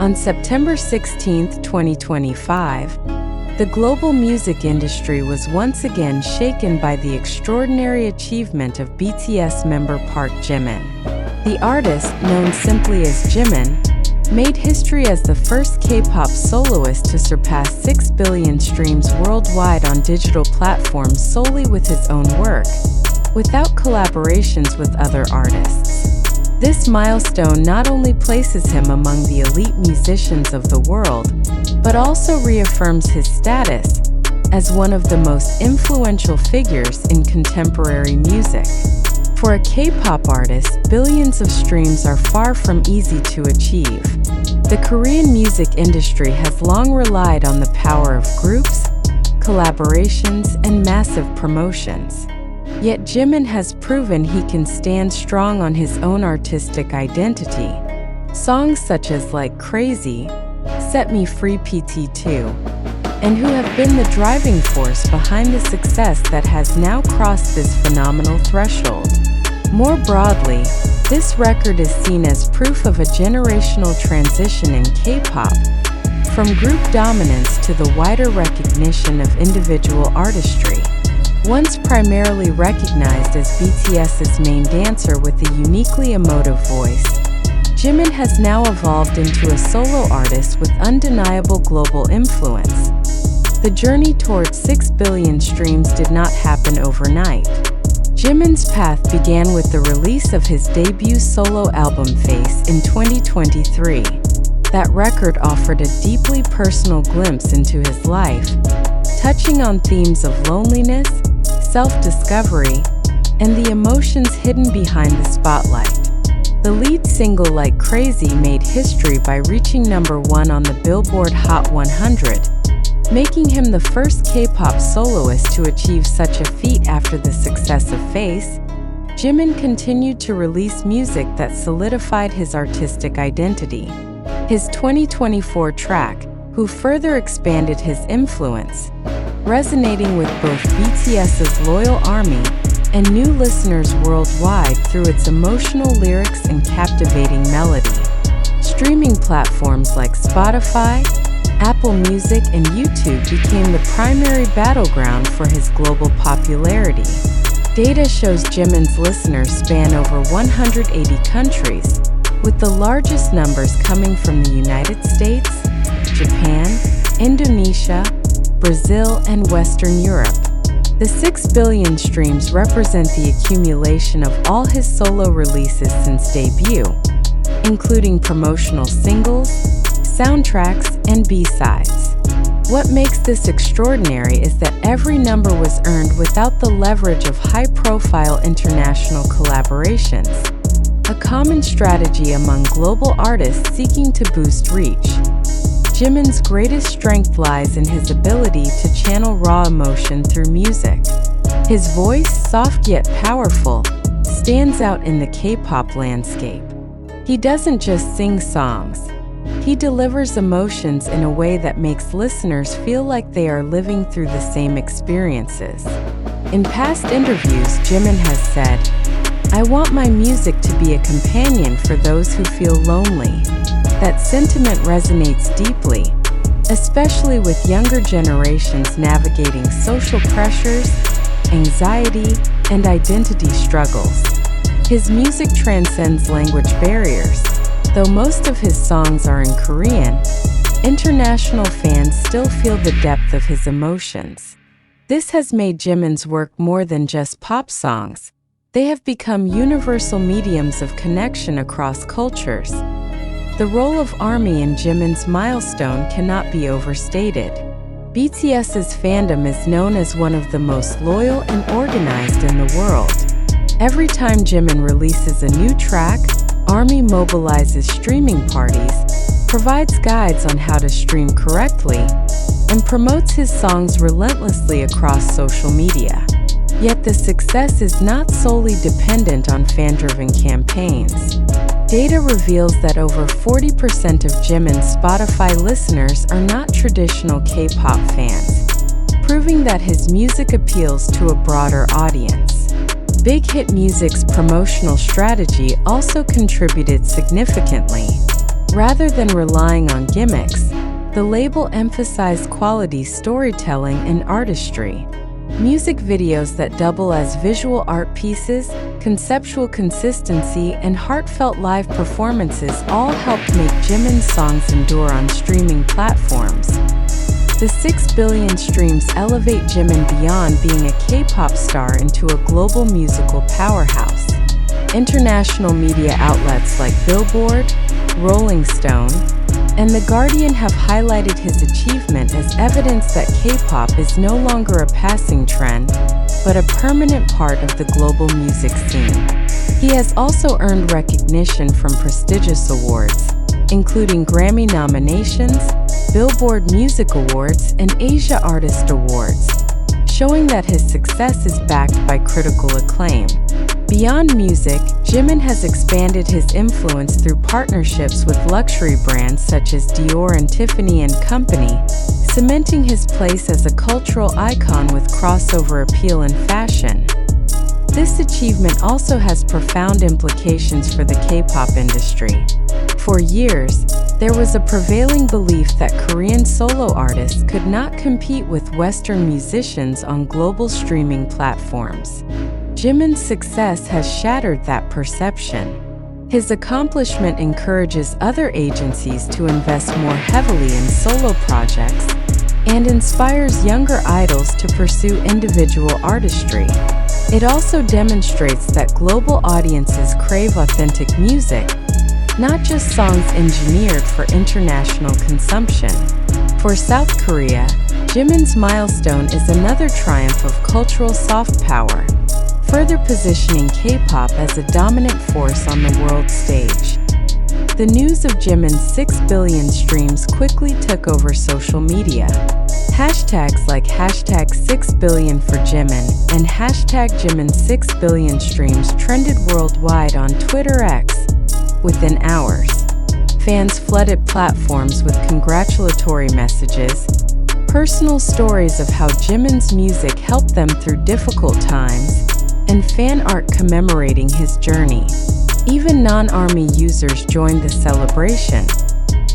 On September 16, 2025, the global music industry was once again shaken by the extraordinary achievement of BTS member Park Jimin. The artist, known simply as Jimin, made history as the first K-pop soloist to surpass 6 billion streams worldwide on digital platforms solely with his own work, without collaborations with other artists. This milestone not only places him among the elite musicians of the world, but also reaffirms his status as one of the most influential figures in contemporary music. For a K-pop artist, billions of streams are far from easy to achieve. The Korean music industry has long relied on the power of groups, collaborations, and massive promotions. Yet Jimin has proven he can stand strong on his own artistic identity. Songs such as Like Crazy, Set Me Free PT2, and Who have been the driving force behind the success that has now crossed this phenomenal threshold. More broadly, this record is seen as proof of a generational transition in K-pop, from group dominance to the wider recognition of individual artistry. Once primarily recognized as BTS's main dancer with a uniquely emotive voice, Jimin has now evolved into a solo artist with undeniable global influence. The journey towards 6 billion streams did not happen overnight. Jimin's path began with the release of his debut solo album Face in 2023. That record offered a deeply personal glimpse into his life, touching on themes of loneliness, self-discovery, and the emotions hidden behind the spotlight. The lead single Like Crazy made history by reaching #1 on the Billboard Hot 100, making him the first K-pop soloist to achieve such a feat. After the success of Face, Jimin continued to release music that solidified his artistic identity. His 2024 track, Who, further expanded his influence, resonating with both BTS's loyal army and new listeners worldwide through its emotional lyrics and captivating melody. Streaming platforms like Spotify, Apple Music, and YouTube became the primary battleground for his global popularity. Data shows Jimin's listeners span over 180 countries, with the largest numbers coming from the United States, Japan, Indonesia, Brazil, and Western Europe. The 6 billion streams represent the accumulation of all his solo releases since debut, including promotional singles, soundtracks, and B-sides. What makes this extraordinary is that every number was earned without the leverage of high-profile international collaborations, a common strategy among global artists seeking to boost reach. Jimin's greatest strength lies in his ability to channel raw emotion through music. His voice, soft yet powerful, stands out in the K-pop landscape. He doesn't just sing songs. He delivers emotions in a way that makes listeners feel like they are living through the same experiences. In past interviews, Jimin has said, "I want my music to be a companion for those who feel lonely." That sentiment resonates deeply, especially with younger generations navigating social pressures, anxiety, and identity struggles. His music transcends language barriers. Though most of his songs are in Korean, international fans still feel the depth of his emotions. This has made Jimin's work more than just pop songs. They have become universal mediums of connection across cultures. The role of ARMY in Jimin's milestone cannot be overstated. BTS's fandom is known as one of the most loyal and organized in the world. Every time Jimin releases a new track, ARMY mobilizes streaming parties, provides guides on how to stream correctly, and promotes his songs relentlessly across social media. Yet the success is not solely dependent on fan-driven campaigns. Data reveals that over 40% of Jimin's Spotify listeners are not traditional K-pop fans, proving that his music appeals to a broader audience. Big Hit Music's promotional strategy also contributed significantly. Rather than relying on gimmicks, the label emphasized quality storytelling and artistry. Music videos that double as visual art pieces, conceptual consistency, and heartfelt live performances all helped make Jimin's songs endure on streaming platforms. The 6 billion streams elevate Jimin beyond being a K-pop star into a global musical powerhouse. International media outlets like Billboard, Rolling Stone, and The Guardian have highlighted his achievement as evidence that K-pop is no longer a passing trend, but a permanent part of the global music scene. He has also earned recognition from prestigious awards, including Grammy nominations, Billboard Music Awards, and Asia Artist Awards, showing that his success is backed by critical acclaim. Beyond music, Jimin has expanded his influence through partnerships with luxury brands such as Dior and Tiffany & Company, cementing his place as a cultural icon with crossover appeal in fashion. This achievement also has profound implications for the K-pop industry. For years, there was a prevailing belief that Korean solo artists could not compete with Western musicians on global streaming platforms. Jimin's success has shattered that perception. His accomplishment encourages other agencies to invest more heavily in solo projects and inspires younger idols to pursue individual artistry. It also demonstrates that global audiences crave authentic music, not just songs engineered for international consumption. For South Korea, Jimin's milestone is another triumph of cultural soft power, further positioning K-pop as a dominant force on the world stage. The news of Jimin's 6 billion streams quickly took over social media. Hashtags like #6billion for Jimin and #Jimin6 billion streams trended worldwide on Twitter X within hours. Fans flooded platforms with congratulatory messages, personal stories of how Jimin's music helped them through difficult times, and fan art commemorating his journey. Even non-ARMY users joined the celebration,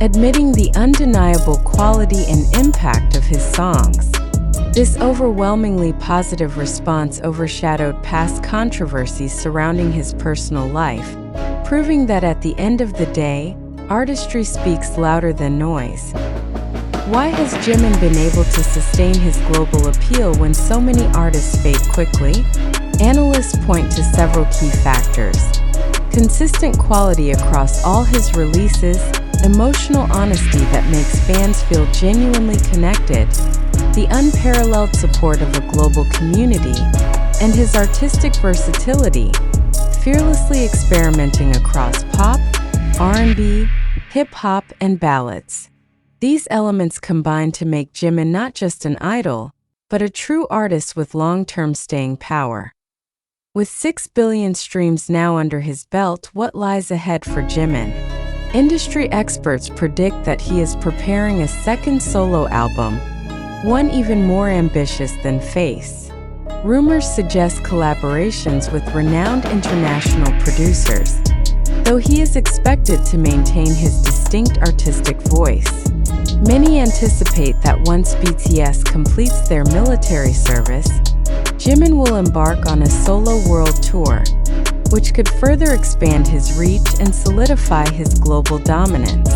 admitting the undeniable quality and impact of his songs. This overwhelmingly positive response overshadowed past controversies surrounding his personal life, proving that at the end of the day, artistry speaks louder than noise. Why has Jimin been able to sustain his global appeal when so many artists fade quickly? Analysts point to several key factors: consistent quality across all his releases, emotional honesty that makes fans feel genuinely connected, the unparalleled support of a global community, and his artistic versatility, fearlessly experimenting across pop, R&B, hip-hop, and ballads. These elements combine to make Jimin not just an idol, but a true artist with long-term staying power. With 6 billion streams now under his belt, what lies ahead for Jimin? Industry experts predict that he is preparing a second solo album, one even more ambitious than Face. Rumors suggest collaborations with renowned international producers, though he is expected to maintain his distinct artistic voice. Many anticipate that once BTS completes their military service, Jimin will embark on a solo world tour, which could further expand his reach and solidify his global dominance.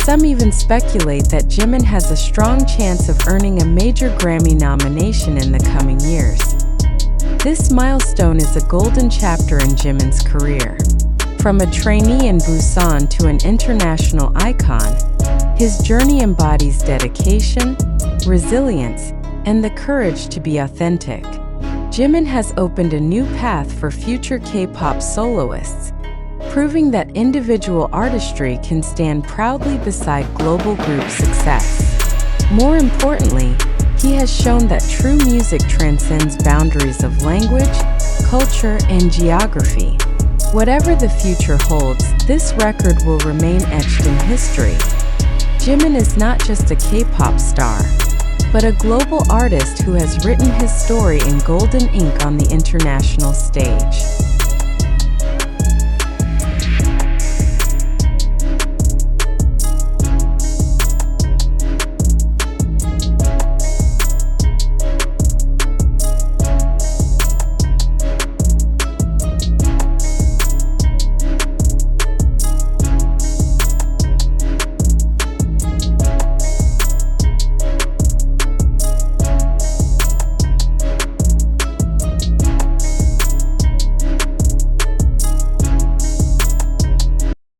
Some even speculate that Jimin has a strong chance of earning a major Grammy nomination in the coming years. This milestone is a golden chapter in Jimin's career. From a trainee in Busan to an international icon, his journey embodies dedication, resilience, and the courage to be authentic. Jimin has opened a new path for future K-pop soloists, proving that individual artistry can stand proudly beside global group success. More importantly, he has shown that true music transcends boundaries of language, culture, and geography. Whatever the future holds, this record will remain etched in history. Jimin is not just a K-pop star, but a global artist who has written his story in golden ink on the international stage.